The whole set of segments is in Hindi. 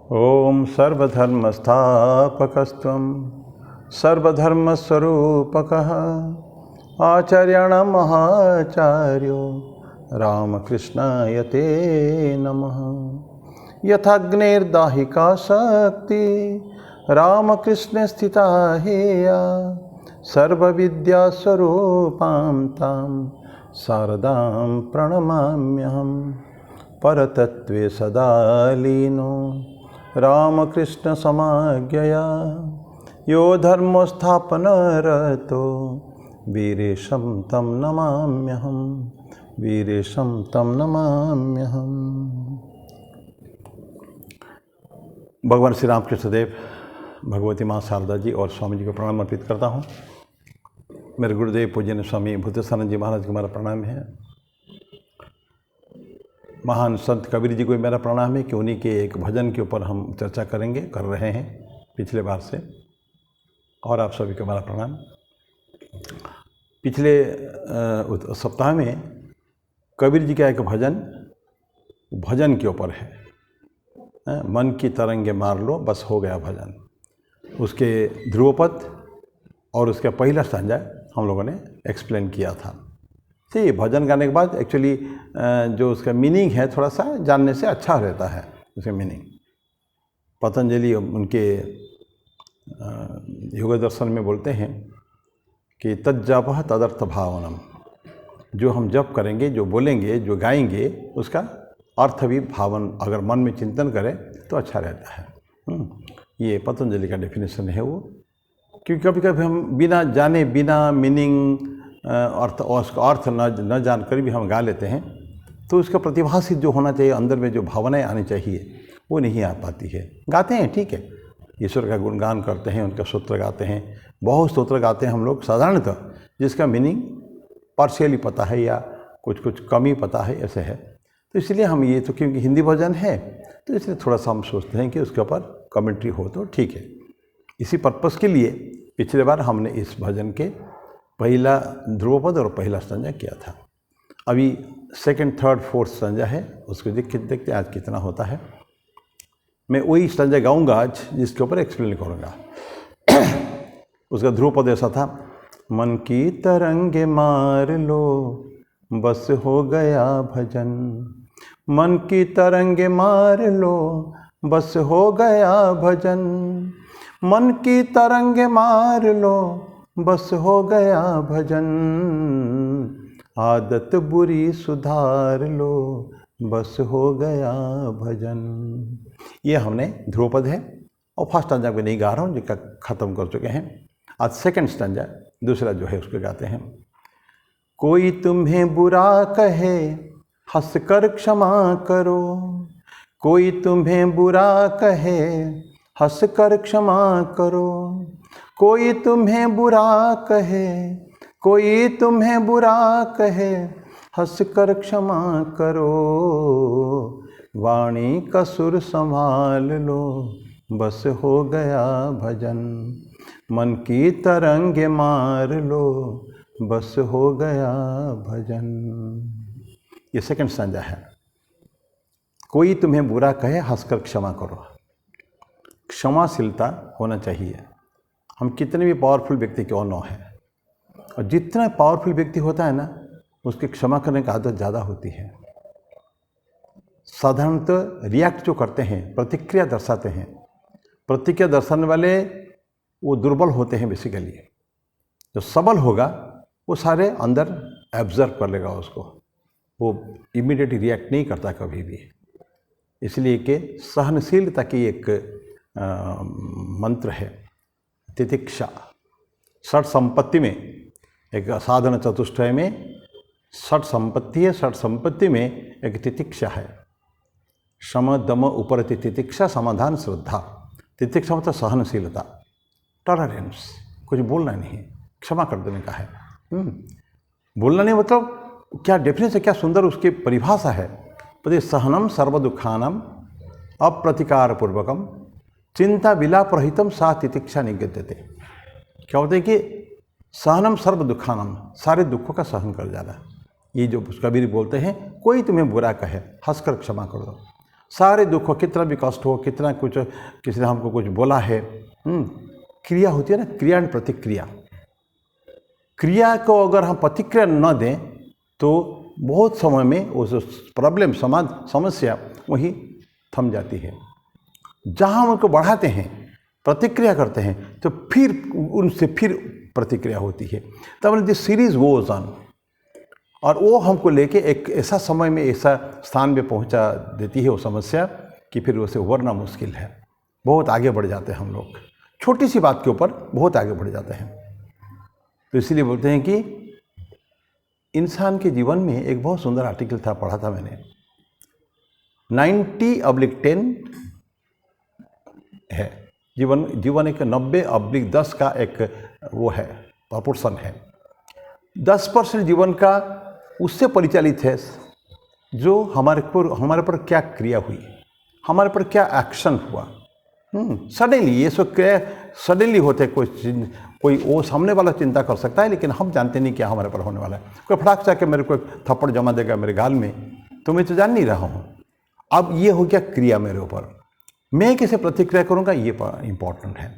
ओम सर्वधर्मस्थापकस्त्वं सर्वधर्मस्वरूपकः आचार्याणां महाचार्यो रामकृष्णाय ते नमः। यथाग्नेर्दाहिका शक्ति रामकृष्णे स्थिता हेया सर्वविद्यास्वरूपां तां शारदां प्रणमाम्यहम्। परतत्त्वे सदा लीनो रामकृष्ण समाज्ञया यो धर्मो स्थापनरतो वीरेशं तं नमाम्यहम्। वीरेशं तं नमाम्यहम्। भगवान श्री रामकृष्ण देव, भगवती माँ शारदा जी और स्वामी जी को प्रणाम अर्पित करता हूँ। मेरे गुरुदेव पूज्य स्वामी भूतेश्वरानंद जी महाराज को मेरा प्रणाम है। महान संत कबीर जी को मेरा प्रणाम है कि उन्हीं के एक भजन के ऊपर हम चर्चा कर रहे हैं पिछले बार से, और आप सभी को मेरा प्रणाम। पिछले सप्ताह में कबीर जी का एक भजन के ऊपर है, मन की तरंगे मार लो बस हो गया भजन। उसके ध्रुवपद और उसका पहला स्टांजा हम लोगों ने एक्सप्लेन किया था। तो ये भजन गाने के बाद एक्चुअली जो उसका मीनिंग है थोड़ा सा जानने से अच्छा रहता है। उसका मीनिंग पतंजलि उनके योग दर्शन में बोलते हैं कि तज्जपः तदर्थ भावनम। जो हम जप करेंगे, जो बोलेंगे, जो गाएंगे, उसका अर्थ भी भावन अगर मन में चिंतन करें तो अच्छा रहता है। ये पतंजलि का डेफिनेशन है वो। क्योंकि कभी कभी हम बिना जाने, बिना मीनिंग अर्थ और उसका अर्थ न जानकर भी हम गा लेते हैं, तो उसका प्रतिभासित जो होना चाहिए, अंदर में जो भावनाएं आनी चाहिए, वो नहीं आ पाती है। गाते हैं ठीक है, ईश्वर का गुणगान करते हैं, उनका स्तोत्र गाते हैं, बहुत स्तोत्र गाते हैं हम लोग साधारणतः, जिसका मीनिंग पार्शियली पता है या कुछ कम ही पता है, ऐसे है। तो इसलिए हम ये तो क्योंकि हिंदी भजन है तो इसलिए थोड़ा सा हम सोचते हैं कि उसके ऊपर कमेंट्री हो तो ठीक है। इसी पर्पज़ के लिए पिछले बार हमने इस भजन के पहला ध्रुवपद और पहला स्टांजा किया था। अभी सेकंड, थर्ड, फोर्थ स्टांजा है, उसको देखते आज कितना होता है। मैं वही स्टांजा गाऊंगा आज जिसके ऊपर एक्सप्लेन करूंगा। उसका ध्रुवपद ऐसा था, मन की तरंगे मार लो बस हो गया भजन। मन की तरंगे मार लो बस हो गया भजन। मन की तरंगे मार लो बस हो गया भजन। आदत बुरी सुधार लो बस हो गया भजन। ये हमने ध्रुवपद है और फर्स्ट स्टांजा को नहीं गा रहा हूँ, जिसका ख़त्म कर चुके हैं। आज सेकंड स्टांजा दूसरा जो है उसको गाते हैं। कोई तुम्हें बुरा कहे हंसकर क्षमा करो। कोई तुम्हें बुरा कहे हंसकर क्षमा करो। कोई तुम्हें बुरा कहे, कोई तुम्हें बुरा कहे हंसकर क्षमा करो। वाणी का सुर संभाल लो बस हो गया भजन। मन की तरंगे मार लो बस हो गया भजन। ये सेकंड स्टांजा है। कोई तुम्हें बुरा कहे हंसकर क्षमा करो। क्षमाशीलता होना चाहिए। हम कितने भी पावरफुल व्यक्ति क्यों न है, और जितना पावरफुल व्यक्ति होता है ना, उसकी क्षमा करने की आदत ज़्यादा होती है। साधारणतः रिएक्ट जो करते हैं, प्रतिक्रिया दर्शाते हैं, प्रतिक्रिया दर्शाने वाले वो दुर्बल होते हैं बेसिकली। जो सबल होगा वो सारे अंदर एब्जर्व कर लेगा उसको, वो इमीडिएटली रिएक्ट नहीं करता कभी भी। इसलिए कि सहनशीलता की एक मंत्र है तितिक्षा। षट संपत्ति में, एक साधन चतुष्टय में षट संपत्ति है। षट संपत्ति में एक तितिक्षा है। शम दम उपरति तितिक्षा, समाधान श्रद्धा। तितिक्षा मतलब सहनशीलता, टॉलरेंस, कुछ बोलना नहीं, क्षमा कर देने का है। बोलना नहीं मतलब क्या डेफिनेशन है, क्या सुंदर उसकी परिभाषा है। पति सहनम सर्वदुखानम अप्रतिकार पूर्वकम चिंता विलाप रहितम सा तितिक्षा निगद्यते। क्या होता है कि सहनम सर्व दुखानम, सारे दुखों का सहन कर जाना। ये जो कबीर बोलते हैं, कोई तुम्हें बुरा कहे हंसकर क्षमा कर दो। सारे दुख हो, कितना भी कष्ट हो, कितना कुछ किसी ने हमको कुछ बोला है, क्रिया होती है ना, क्रिया एंड प्रतिक्रिया। क्रिया को अगर हम प्रतिक्रिया न दें तो बहुत समय में उस प्रॉब्लम समस्या वही थम जाती है। जहाँ हम उनको बढ़ाते हैं, प्रतिक्रिया करते हैं, तो फिर उनसे फिर प्रतिक्रिया होती है। तब दिस सीरीज गोज ऑन, और वो हमको लेके एक ऐसा समय में ऐसा स्थान पे पहुंचा देती है वो समस्या कि फिर उसे उभरना मुश्किल है। बहुत आगे बढ़ जाते हैं हम लोग, छोटी सी बात के ऊपर बहुत आगे बढ़ जाते हैं। तो इसीलिए बोलते हैं कि इंसान के जीवन में एक बहुत सुंदर आर्टिकल था, पढ़ा था मैंने, 90/10 है जीवन एक 90/10 का एक वो है, प्रपोर्शन है। 10% जीवन का उससे परिचालित है जो हमारे पर क्या क्रिया हुई, हमारे पर क्या एक्शन हुआ। सडनली ये सब क्रिया सडनली होते, कोई वो सामने वाला चिंता कर सकता है, लेकिन हम जानते नहीं क्या हमारे पर होने वाला है। कोई फटाक से आके मेरे को थप्पड़ जमा देगा मेरे गाल में, तो मैं तो जान नहीं रहा हूँ। अब ये हो गया क्रिया मेरे ऊपर, मैं कैसे प्रतिक्रिया करूँगा ये इम्पोर्टेंट है।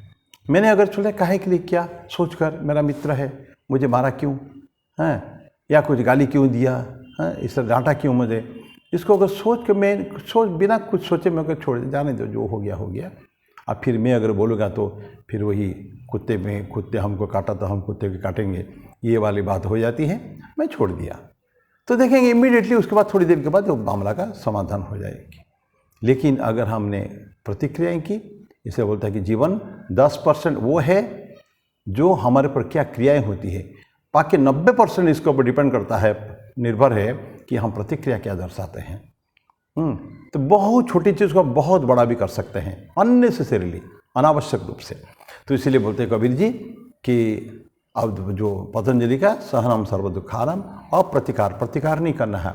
मैंने अगर चले काहे के लिए क्या सोचकर, मेरा मित्र है, मुझे मारा क्यों है, या कुछ गाली क्यों दिया है, इस तरह डांटा क्यों मुझे, इसको अगर सोच के मैं बिना कुछ सोचे मैं अगर छोड़ जाने दो, जो हो गया हो गया। अब फिर मैं अगर बोलूँगा तो फिर वही कुत्ते हमको काटा तो हम कुत्ते को काटेंगे, ये वाली बात हो जाती है। मैं छोड़ दिया तो देखेंगे इमीडिएटली उसके बाद थोड़ी देर के बाद वो मामला का समाधान हो जाएगी। लेकिन अगर हमने प्रतिक्रियाएं की, इसे बोलता है कि जीवन 10% वो है जो हमारे पर क्या क्रियाएं होती है, बाकी 90% इसके ऊपर डिपेंड करता है, निर्भर है कि हम प्रतिक्रिया क्या दर्शाते हैं। तो बहुत छोटी चीज़ को बहुत बड़ा भी कर सकते हैं अननेसेसरीली, अनावश्यक रूप से। तो इसीलिए बोलते हैं कबीर जी कि अब जो पतंजलि का सहनम सर्व दुखानम, प्रतिकार नहीं करना है,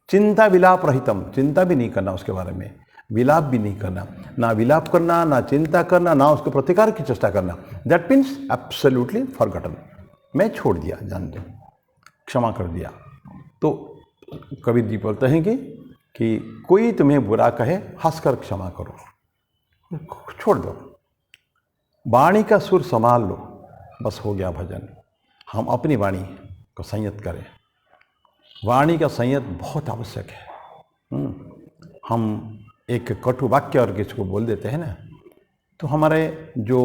चिंता विलाप रहितम, चिंता भी नहीं करना उसके बारे में, विलाप भी नहीं करना, ना विलाप करना, ना चिंता करना, ना उसको प्रतिकार की चेष्टा करना। दैट मीन्स एब्सोल्युटली फॉरगॉटन, मैं छोड़ दिया, जान दो, क्षमा कर दिया। तो कबीर जी बोलते हैं कि कोई तुम्हें बुरा कहे हंसकर क्षमा करो, छोड़ दो, वाणी का सुर संभाल लो, बस हो गया भजन। हम अपनी वाणी को संयत करें, वाणी का संयत बहुत आवश्यक है। हम एक कटु वाक्य और किसी को बोल देते हैं ना, तो हमारे जो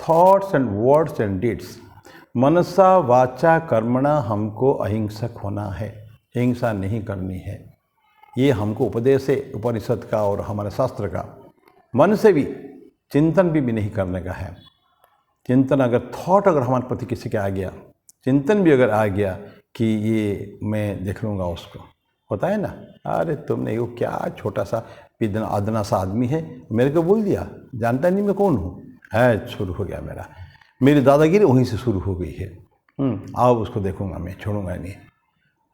thoughts and words and deeds, मनसा वाचा कर्मणा हमको अहिंसक होना है, हिंसा नहीं करनी है। ये हमको उपदेश है उपनिषद का और हमारे शास्त्र का। मन से भी चिंतन भी नहीं करने का है। चिंतन अगर थॉट अगर हमारे प्रति किसी के आ गया, चिंतन भी अगर आ गया कि ये मैं देख लूँगा उसको, होता है ना, अरे तुमने वो क्या छोटा सा अदना सा आदमी है, मेरे को बोल दिया, जानता नहीं मैं कौन हूँ, है शुरू हो गया मेरी दादागिरी वहीं से शुरू हो गई है। आओ उसको देखूँगा मैं, छोड़ूंगा नहीं,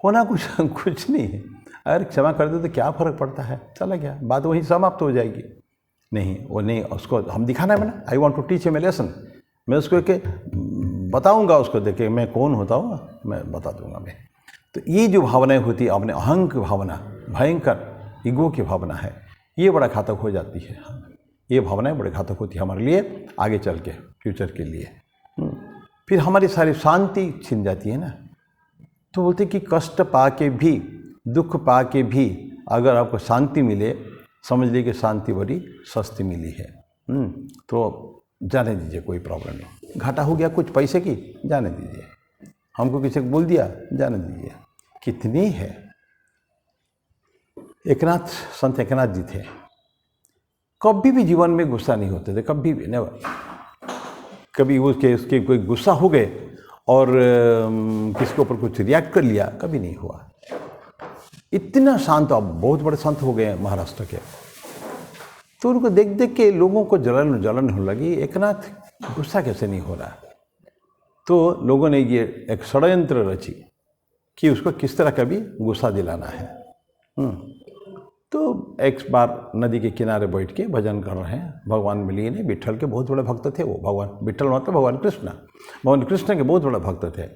होना कुछ नहीं है। अरे क्षमा कर दे तो क्या फ़र्क पड़ता है, चला गया, बात वहीं समाप्त हो जाएगी। नहीं, वो नहीं, उसको हम दिखाना है ना, I want to teach him a lesson, मैं उसको के बताऊंगा, उसको देखे मैं कौन होता हूँ, मैं बता दूंगा मैं। तो ये जो भावनाएं होती है, अपने अहंग की भावना, भयंकर ईगो की भावना है, ये बड़ा घातक हो जाती है। ये भावनाएं बड़े घातक होती है हमारे लिए आगे चल के, फ्यूचर के लिए। फिर हमारी सारी शांति छिन जाती है ना। तो बोलते कि कष्ट पा के भी, दुख पा के भी अगर आपको शांति मिले, समझ लीजिए कि शांति बड़ी सस्ती मिली है। तो जाने दीजिए, कोई प्रॉब्लम नहीं। घाटा हो गया कुछ पैसे की, जाने दीजिए। हमको किसी को बोल दिया, जाने दीजिए। कितनी है। संत एकनाथ जी थे, कभी भी जीवन में गुस्सा नहीं होते थे, कभी भी, नेवर। कभी उसके कोई गुस्सा हो गए और किसी के ऊपर कुछ रिएक्ट कर लिया, कभी नहीं हुआ। इतना शांत, अब बहुत बड़े संत हो गए हैं महाराष्ट्र के। तो उनको देख देख के लोगों को जलन होने लगी, एकनाथ गुस्सा कैसे नहीं हो रहा। तो लोगों ने ये एक षड्यंत्र रची कि उसको किस तरह का भी गुस्सा दिलाना है। तो एक बार नदी के किनारे बैठ के भजन कर रहे हैं, भगवान मिलीन है, विट्ठल के बहुत बड़े भक्त थे वो। भगवान विट्ठल मतलब भगवान कृष्ण के बहुत बड़े भक्त थे।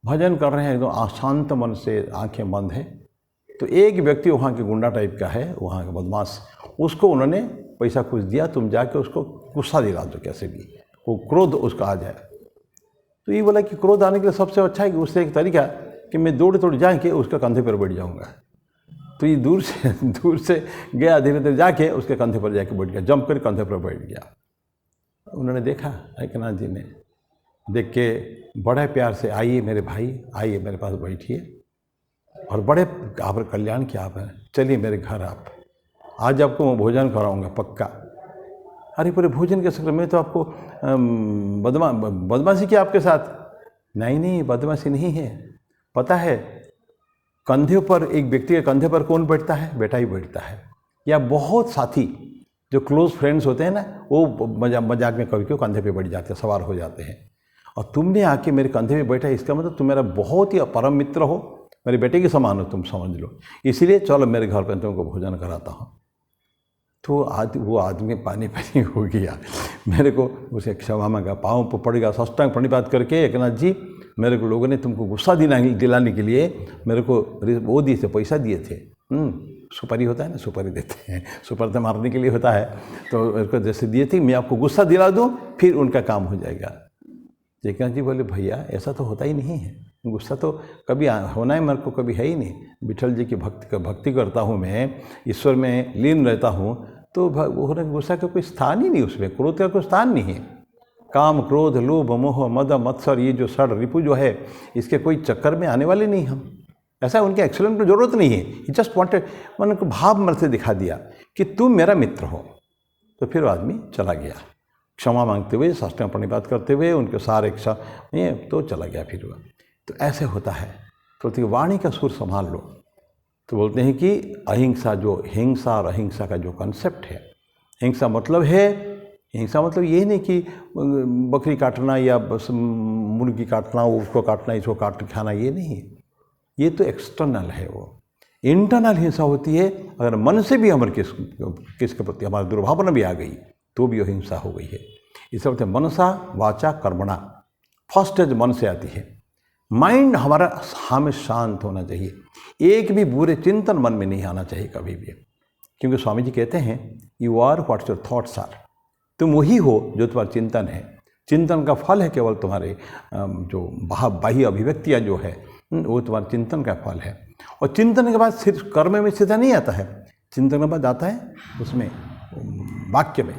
भजन कर रहे हैं एकदम शांत मन से, आंखें बंद है, तो एक व्यक्ति वहाँ के गुंडा टाइप का है, वहाँ का बदमाश, उसको उन्होंने पैसा कुछ दिया, तुम जाके उसको गुस्सा दिला दो कैसे भी, वो क्रोध उसका आ जाए। तो ये बोला कि क्रोध आने के लिए सबसे अच्छा है कि उससे एक तरीका कि मैं दौड़ जाके उसके कंधे पर बैठ जाऊँगा। तो ये दूर से गया, धीरे धीरे जाके उसके कंधे पर जाके बैठ गया, जंप कर कंधे पर बैठ गया। उन्होंने देखा, एकनाथ जी ने देख के बड़े प्यार से, आइए मेरे भाई, आइए मेरे पास बैठिए, और बड़े आप कल्याण किया आप, चलिए मेरे घर, आप आज आपको मैं भोजन कराऊंगा पक्का। अरे पूरे भोजन के चक्कर में तो आपको बदमाशी किया आपके साथ। नहीं, बदमाशी नहीं है, पता है कंधे पर, एक व्यक्ति के कंधे पर कौन बैठता है? बेटा ही बैठता है, या बहुत साथी जो क्लोज फ्रेंड्स होते हैं ना, वो मजाक में कभी क्यों कंधे पे बैठ जाते हैं, सवार हो जाते हैं। और तुमने आके मेरे कंधे पे बैठा, इसका मतलब तुम मेरा बहुत ही परम मित्र हो, मेरे बेटे के समान हो, तुम समझ लो, इसीलिए चलो मेरे घर पर तुमको भोजन कराता हूँ। तो वो आदमी पानी हो गया, मेरे को उसे क्षमा मांगा, पाँव पर पड़ गया, साष्टांग प्रणिपात करके, एकनाथ जी मेरे को लोगों ने तुमको गुस्सा दिलाने के लिए मेरे को वो दिए थे, पैसा दिए थे, सुपारी होता है ना, सुपारी देते हैं, सुपारी तो मारने के लिए होता है, तो मेरे को जैसे दिए थे, मैं आपको गुस्सा दिला दूँ फिर उनका काम हो जाएगा। एकनाथ जी बोले भैया ऐसा तो होता ही नहीं है, गुस्सा तो कभी होना है मेरे को कभी है ही नहीं, विठल जी की भक्ति करता हूँ मैं, ईश्वर में लीन रहता हूँ, तो गुस्सा का कोई स्थान ही नहीं, उसमें क्रोध का कोई स्थान नहीं है। काम, क्रोध, लोभ, मोह, मद, मत्सर, ये जो षड रिपु जो है, इसके कोई चक्कर में आने वाले नहीं हम। ऐसा उनके एक्सीलेंट की जरूरत नहीं है, ही जस्ट वांटेड, मन को भाव मन से दिखा दिया कि तुम मेरा मित्र हो। तो फिर आदमी चला गया, क्षमा मांगते हुए, साष्टांग प्रणिपात करते हुए, उनके सारे ये तो चला गया फिर वह। तो ऐसे होता है, तो वाणी का सुर संभाल लो। तो बोलते हैं कि अहिंसा, जो हिंसा और अहिंसा का जो कॉन्सेप्ट है, हिंसा मतलब ये नहीं कि बकरी काटना या बस मुर्गी काटना, उसको काटना, इसको काट खाना, ये नहीं, ये तो एक्सटर्नल है। वो इंटरनल हिंसा होती है, अगर मन से भी हमारे किसके प्रति हमारी दुर्भावना भी आ गई तो भी वो हिंसा हो गई है। इसे बोलते हैं मनसा वाचा कर्मणा। फर्स्ट एज मन से आती है, माइंड हमारा हमें शांत होना चाहिए, एक भी बुरे चिंतन मन में नहीं आना चाहिए कभी भी, क्योंकि स्वामी जी कहते हैं you are what's your thoughts are, तुम वही हो जो तुम्हारा चिंतन है। चिंतन का फल है केवल तुम्हारे जो बाह्य अभिव्यक्तियाँ जो है वो तुम्हारे चिंतन का फल है। और चिंतन के बाद सिर्फ कर्म में सीधा नहीं आता है, चिंतन के बाद आता है उसमें वाक्य में।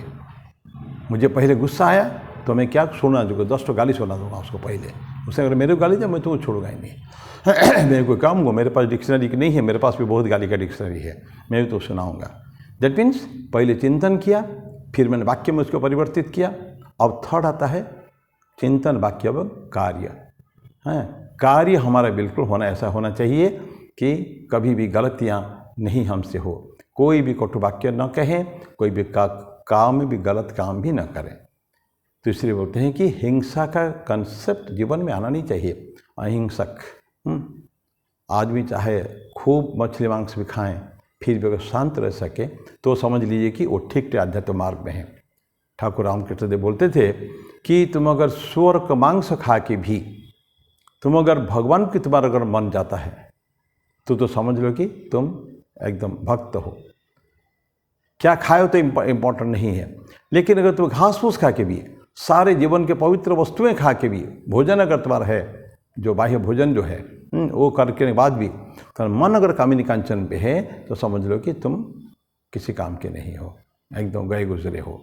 मुझे पहले गुस्सा आया तो मैं क्या सुना दूँगा, 10 गाली सुना दूँगा उसको पहले, उसने अगर मेरे को गाली दिया मैं तो छोड़ूंगा ही नहीं। मेरे को काम हो, मेरे पास डिक्शनरी नहीं है, मेरे पास भी बहुत गाली का डिक्शनरी है, मैं भी तो सुनाऊंगा। दैट मीन्स पहले चिंतन किया, फिर मैंने वाक्य में उसको परिवर्तित किया। अब थर्ड आता है चिंतन, वाक्य व कार्य। कार्य हमारा बिल्कुल होना ऐसा होना चाहिए कि कभी भी गलतियाँ नहीं हमसे हो, कोई भी कटु वाक्य न कहें, कोई भी काम में भी गलत काम भी न करें। तो इसलिए बोलते हैं कि हिंसा का कंसेप्ट जीवन में आना नहीं चाहिए। अहिंसक आदमी चाहे खूब मछली मांस भी खाएं, फिर भी अगर शांत रह सके तो समझ लीजिए कि वो ठीक आध्यात्म मार्ग में है। ठाकुर रामकृष्ण देव बोलते थे कि तुम अगर सुअर का मांस खा के भी तुम अगर भगवान की तुम्हारा अगर मन जाता है तो समझ लो कि तुम एकदम भक्त हो। क्या खाए हो तो इम्पोर्टेंट नहीं है, लेकिन अगर तुम घास फूस खा के भी, सारे जीवन के पवित्र वस्तुएं खा के भी, भोजन अगर तुम्हारा है, जो बाह्य भोजन जो है वो करके बाद भी तो मन अगर कामिनी कांचन पे है तो समझ लो कि तुम किसी काम के नहीं हो, एकदम गए गुजरे हो।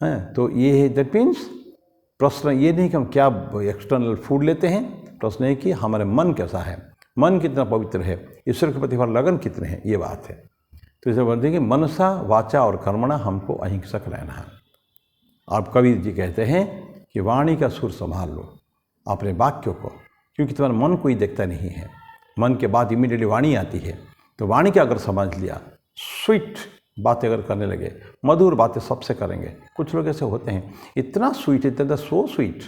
तो ये है, दैट मीन्स प्रश्न ये नहीं कि हम क्या एक्सटर्नल फूड लेते हैं, प्रश्न है कि हमारे मन कैसा है, मन कितना पवित्र है, ईश्वर के प्रति हमारा लगन कितने हैं, ये बात है। तो इसे बोलते हैं कि मनसा वाचा और कर्मणा हमको अहिंसक रहना है। आप कबीर जी कहते हैं कि वाणी का सुर संभाल लो अपने वाक्यों को, क्योंकि तुम्हारा मन कोई देखता नहीं है, मन के बाद इमीडिएटली वाणी आती है। तो वाणी का अगर समझ लिया, स्वीट बातें अगर करने लगे, मधुर बातें सबसे करेंगे। कुछ लोग ऐसे होते हैं इतना स्वीट, इतना सो स्वीट,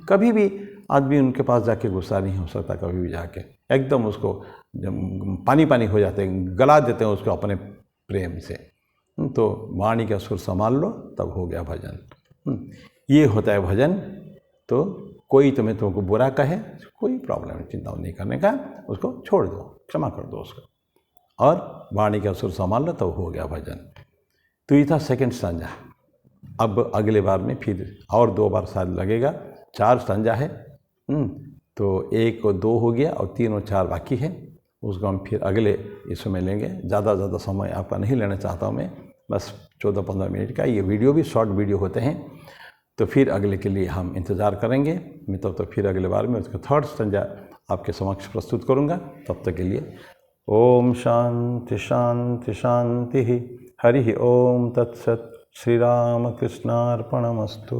कभी भी आदमी उनके पास जाके गुस्सा नहीं हो सकता, कभी भी जाके एकदम उसको पानी पानी हो जाते हैं, गला देते हैं उसको अपने प्रेम से। तो वाणी का सुर संभाल लो, तब हो गया भजन। ये होता है भजन। तो कोई तुमको बुरा कहे, कोई प्रॉब्लम नहीं, चिंता नहीं करने का, उसको छोड़ दो, क्षमा कर दो उसको। और वाणी का सुर संभाल लो तो हो गया भजन। तो ये था सेकंड स्टैंजा। अब अगले बार में फिर और 2 बार शायद लगेगा, 4 स्टैंजा है। तो 1 और 2 हो गया और 3 और 4 बाकी है, उसको हम फिर अगले इसमें लेंगे। ज़्यादा समय आपका नहीं लेना चाहता हूँ मैं, बस 14-15 मिनट का। ये वीडियो भी शॉर्ट वीडियो होते हैं, तो फिर अगले के लिए हम इंतज़ार करेंगे। मैं तो फिर अगले बार में उसका 3rd स्टैंजा आपके समक्ष प्रस्तुत करूँगा। तब तक के लिए ओम शांति शांति शांति। हरि ओम तत्सत। श्री राम कृष्णार्पणमस्तु।